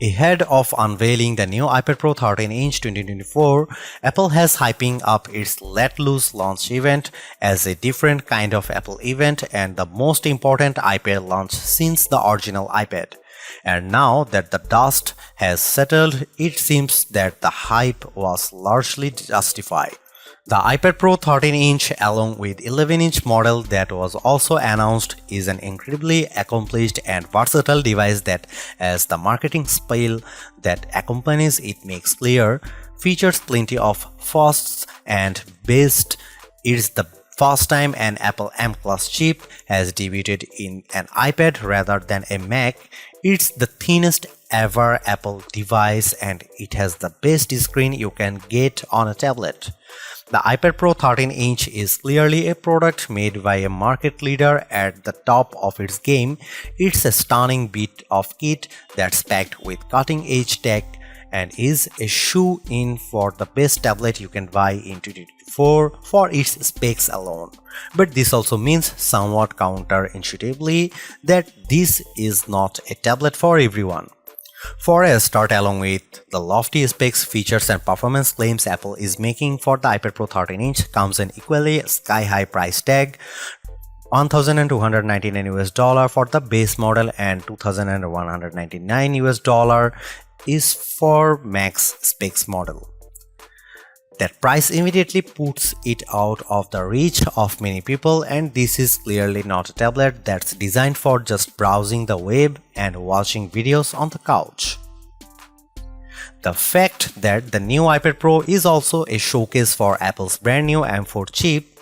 Ahead of unveiling the new iPad Pro 13-inch 2024, Apple has hyping up its Let Loose launch event as a different kind of Apple event and the most important iPad launch since the original iPad. And now that the dust has settled, it seems that the hype was largely justified. The iPad Pro 13-inch along with 11-inch model that was also announced is an incredibly accomplished and versatile device that, as the marketing spiel that accompanies it makes clear, features plenty of firsts and best. It's the first time an Apple M-Class chip has debuted in an iPad rather than a Mac. It's the thinnest ever Apple device and it has the best screen you can get on a tablet. The iPad Pro 13-inch is clearly a product made by a market leader at the top of its game. It's a stunning bit of kit that's packed with cutting-edge tech and is a shoe-in for the best tablet you can buy in 2024 for its specs alone. But this also means somewhat counterintuitively that this is not a tablet for everyone. For a start, along with the lofty specs, features and performance claims Apple is making for the iPad Pro 13-inch comes an equally sky-high price tag, $1,299 for the base model and $2,199 is for max specs model. That price immediately puts it out of the reach of many people, and this is clearly not a tablet that's designed for just browsing the web and watching videos on the couch. The fact that the new iPad Pro is also a showcase for Apple's brand new M4 chip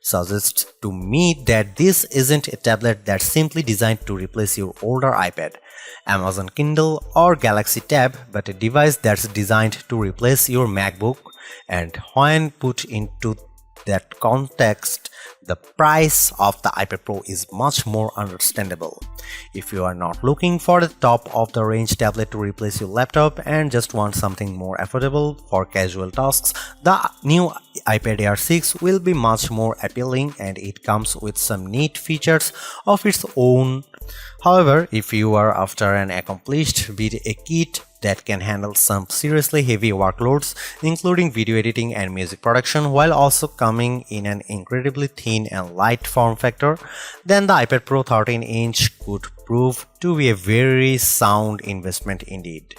suggests to me that this isn't a tablet that's simply designed to replace your older iPad, Amazon Kindle or Galaxy Tab, but a device that's designed to replace your MacBook. And when put into that context, the price of the iPad Pro is much more understandable. If you are not looking for the top of the range tablet to replace your laptop and just want something more affordable for casual tasks, the new iPad Air 6 will be much more appealing and it comes with some neat features of its own. However, if you are after an accomplished with a kit that can handle some seriously heavy workloads, including video editing and music production, while also coming in an incredibly thin and light form factor, then the iPad Pro 13-inch could prove to be a very sound investment indeed.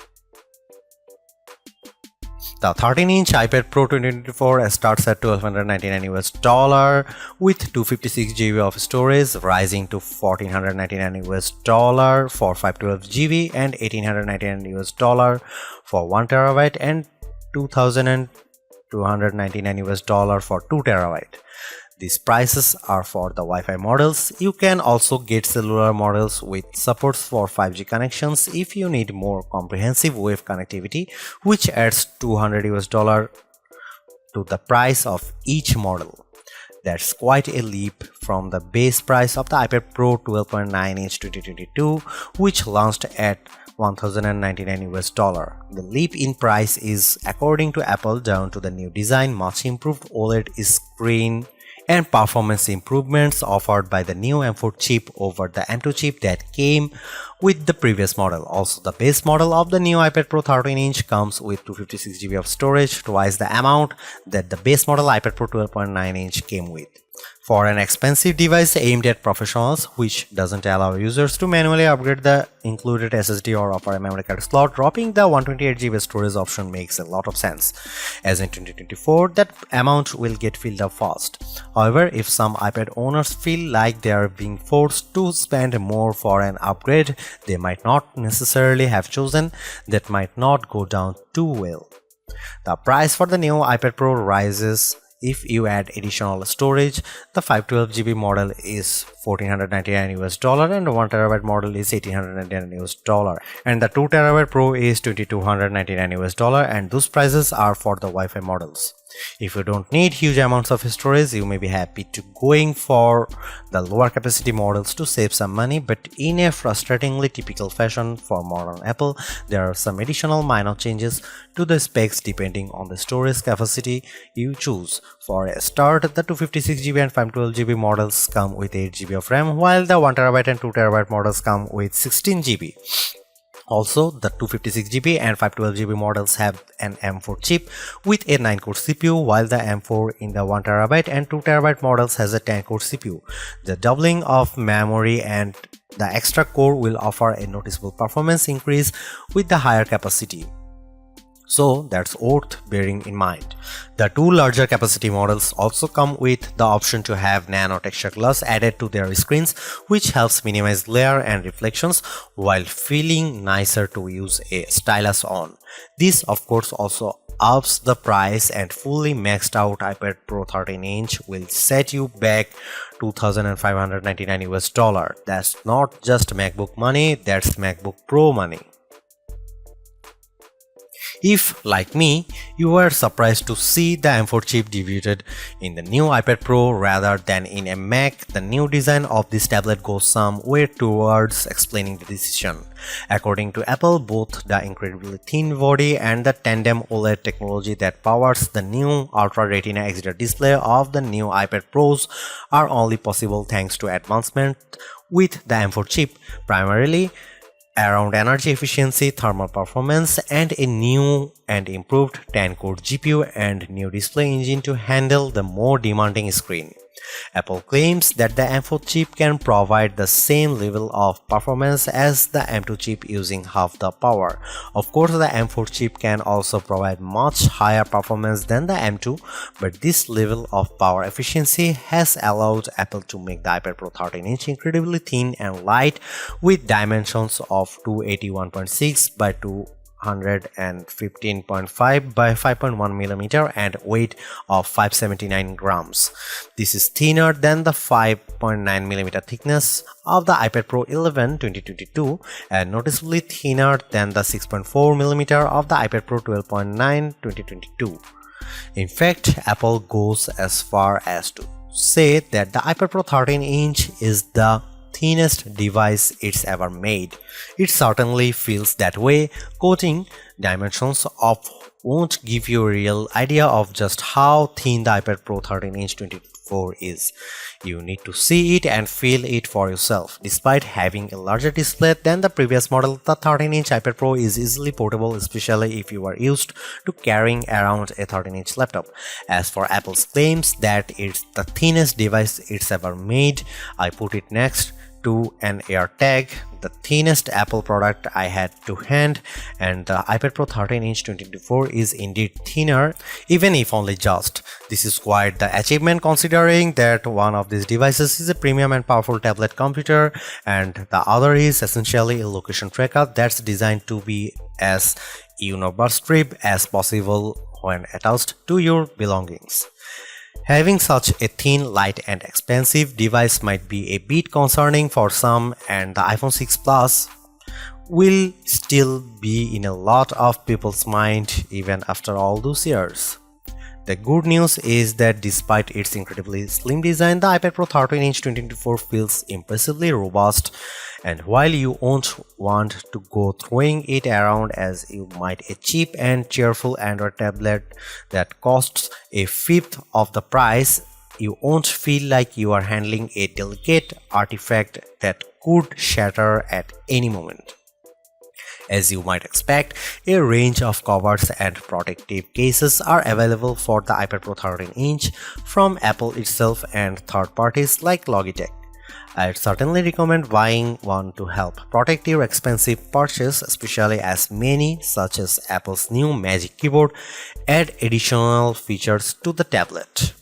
The 13-inch iPad Pro 2024 starts at $1,299 with 256GB of storage, rising to $1,499 for 512GB and $1,899 for 1TB and $2,299 for 2TB. These prices are for the Wi-Fi models. You can also get cellular models with supports for 5G connections if you need more comprehensive wave connectivity, which adds $200 to the price of each model. That's quite a leap from the base price of the iPad Pro 12.9-inch 2022, which launched at $1,099. The leap in price is, according to Apple, down to the new design, much improved OLED screen, and performance improvements offered by the new M4 chip over the M2 chip that came with the previous model. Also, the base model of the new iPad Pro 13-inch comes with 256GB of storage, twice the amount that the base model iPad Pro 12.9-inch came with. For an expensive device aimed at professionals, which doesn't allow users to manually upgrade the included SSD or offer a memory card slot, dropping the 128GB storage option makes a lot of sense, as in 2024 that amount will get filled up fast. However, if some iPad owners feel like they are being forced to spend more for an upgrade they might not necessarily have chosen, that might not go down too well. The price for the new iPad Pro rises if you add additional storage. The 512GB model is $1,499 and the 1TB model is $1,899 and the 2TB Pro is $2,299, and those prices are for the Wi-Fi models. If you don't need huge amounts of storage, you may be happy to going for the lower capacity models to save some money, but in a frustratingly typical fashion for modern Apple, there are some additional minor changes to the specs depending on the storage capacity you choose. For a start, the 256GB and 512GB models come with 8GB of RAM, while the 1TB and 2TB models come with 16GB. Also, the 256GB and 512GB models have an M4 chip with a 9-core CPU, while the M4 in the 1TB and 2TB models has a 10-core CPU. The doubling of memory and the extra core will offer a noticeable performance increase with the higher capacity. So that's worth bearing in mind. The two larger capacity models also come with the option to have nano texture glass added to their screens, which helps minimize glare and reflections while feeling nicer to use a stylus on. This of course also ups the price, and fully maxed out iPad Pro 13-inch will set you back $2,599 US. That's not just MacBook money, that's MacBook Pro money. If, like me, you were surprised to see the M4 chip debuted in the new iPad Pro rather than in a Mac, the new design of this tablet goes some way towards explaining the decision. According to Apple, both the incredibly thin body and the tandem OLED technology that powers the new Ultra Retina XDR display of the new iPad Pros are only possible thanks to advancement with the M4 chip, primarily around energy efficiency, thermal performance, and a new and improved 10-core GPU and new display engine to handle the more demanding screen. Apple claims that the M4 chip can provide the same level of performance as the M2 chip using half the power. Of course, the M4 chip can also provide much higher performance than the M2, but this level of power efficiency has allowed Apple to make the iPad Pro 13-inch incredibly thin and light with dimensions of 281.6 by 215.5 by 5.1 mm and weight of 579 grams. This is thinner than the 5.9 mm thickness of the iPad Pro 11 2022 and noticeably thinner than the 6.4 mm of the iPad Pro 12.9 2022. In fact, Apple goes as far as to say that the iPad Pro 13-inch is the thinnest device it's ever made. It certainly feels that way. Quoting dimensions of won't give you a real idea of just how thin the iPad Pro 13-inch 2024 is. You need to see it and feel it for yourself. Despite having a larger display than the previous model, the 13-inch iPad Pro is easily portable, especially if you are used to carrying around a 13-inch laptop. As for Apple's claims that it's the thinnest device it's ever made, I put it next to an AirTag, the thinnest Apple product I had to hand, and the iPad Pro 13-inch 2024 is indeed thinner, even if only just. This is quite the achievement considering that one of these devices is a premium and powerful tablet computer and the other is essentially a location tracker that's designed to be as universal as possible when attached to your belongings. Having such a thin, light and expensive device might be a bit concerning for some, and the iPhone 6 Plus will still be in a lot of people's mind even after all those years. The good news is that despite its incredibly slim design, the iPad Pro 13-inch 2024 feels impressively robust, and while you won't want to go throwing it around as you might a cheap and cheerful Android tablet that costs a fifth of the price, you won't feel like you are handling a delicate artifact that could shatter at any moment. As you might expect, a range of covers and protective cases are available for the iPad Pro 13-inch from Apple itself and third parties like Logitech. I'd certainly recommend buying one to help protect your expensive purchase, especially as many, such as Apple's new Magic Keyboard, add additional features to the tablet.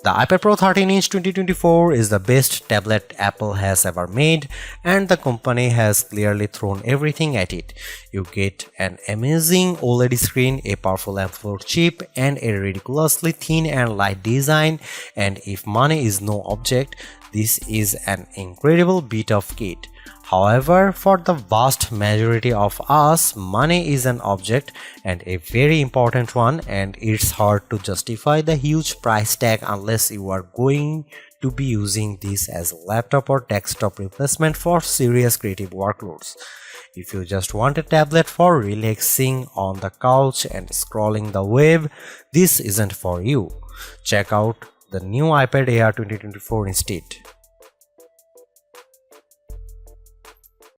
The iPad Pro 13-inch 2024 is the best tablet Apple has ever made, and the company has clearly thrown everything at it. You get an amazing OLED screen, a powerful M4 chip, and a ridiculously thin and light design, and if money is no object, this is an incredible bit of kit. However, for the vast majority of us, money is an object and a very important one, and it's hard to justify the huge price tag unless you are going to be using this as a laptop or desktop replacement for serious creative workloads. If you just want a tablet for relaxing on the couch and scrolling the web, this isn't for you. Check out the new iPad Air 2024 instead.